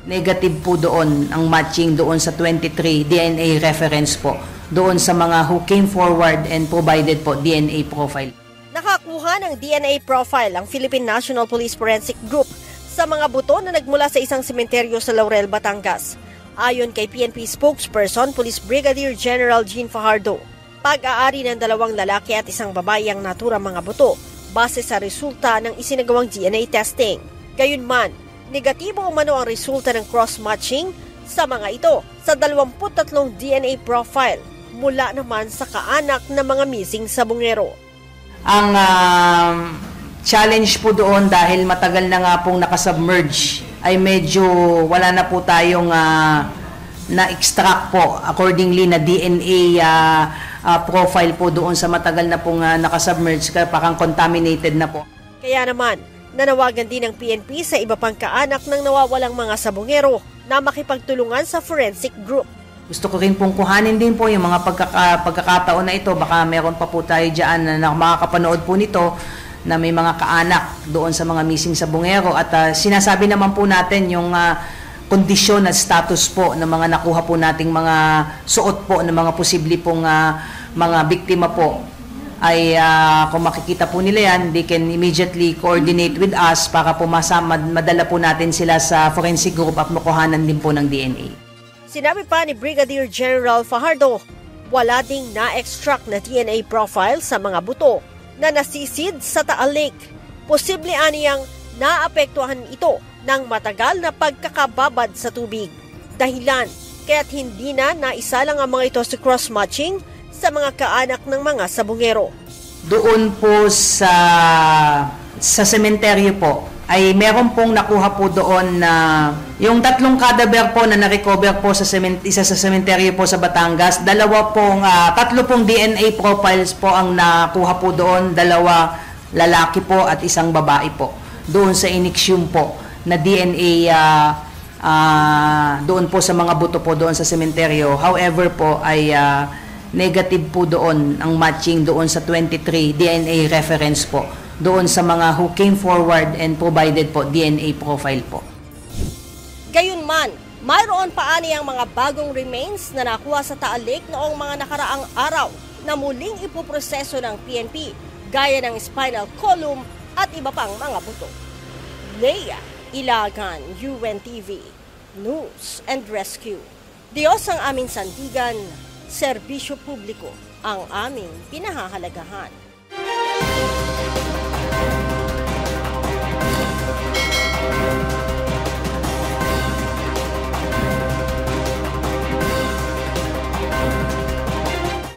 negative po doon ang matching doon sa 23 DNA reference po doon sa mga who came forward and provided po DNA profile. Nakakuha ng DNA profile ang Philippine National Police Forensic Group sa mga buto na nagmula sa isang sementeryo sa Laurel, Batangas. Ayon kay PNP spokesperson, Police Brigadier General Jean Fajardo, pag-aari ng 2 lalaki at 1 babae ang naturang mga buto base sa resulta ng isinagawang DNA testing. Gayunman, negatibo umano ang resulta ng cross-matching sa mga ito sa 23 DNA profile mula naman sa kaanak ng mga missing sabungero. Ang challenge po doon dahil matagal na nga pong nakasubmerge ay medyo wala na po tayong na-extract po accordingly na DNA profile po doon sa matagal na pong nakasubmerge, parang contaminated na po. Kaya naman, nanawagan din ng PNP sa iba pang kaanak ng nawawalang mga sabungero na makipagtulungan sa forensic group. Gusto ko rin pong kuhanin din po yung mga pagkakataon na ito. Baka meron pa po tayo dyan na makakapanood po nito na may mga kaanak doon sa mga missing sabungero. At sinasabi naman po natin yung kondisyon at status po ng mga nakuha po nating mga suot po ng mga posible pong mga biktima po. Ay kung makikita po nila yan, they can immediately coordinate with us para po madala po natin sila sa forensic group at makuhanan din po ng DNA. Sinabi pa ni Brigadier General Fajardo, wala ding na-extract na DNA profile sa mga buto na nasisid sa Taal Lake. Posible aniyang naapektuhan ito ng matagal na pagkakababad sa tubig. Dahilan kaya't hindi na naisalang ang mga ito sa cross-matching sa mga kaanak ng mga sabungero. Doon po sa sementeryo po ay meron pong nakuha po doon na yung 3 cadaver po na na-recover po sa isa sa sementeryo po sa Batangas, 3 pong DNA profiles po ang nakuha po doon, 2 lalaki po at 1 babae po. Doon sa inixium po na DNA doon po sa mga buto po doon sa sementeryo. However po ay negative po doon ang matching doon sa 23 DNA reference po doon sa mga who came forward and provided po DNA profile po. Gayunman, mayroon pa ani ang mga bagong remains na nakuha sa Taal Lake noong mga nakaraang araw na muling ipoproseso ng PNP gaya ng spinal column at iba pang mga buto. Leia Ilagan, UNTV, News and Rescue. Diyos ang aming sandigan, serbisyo publiko ang aming pinahahalagahan.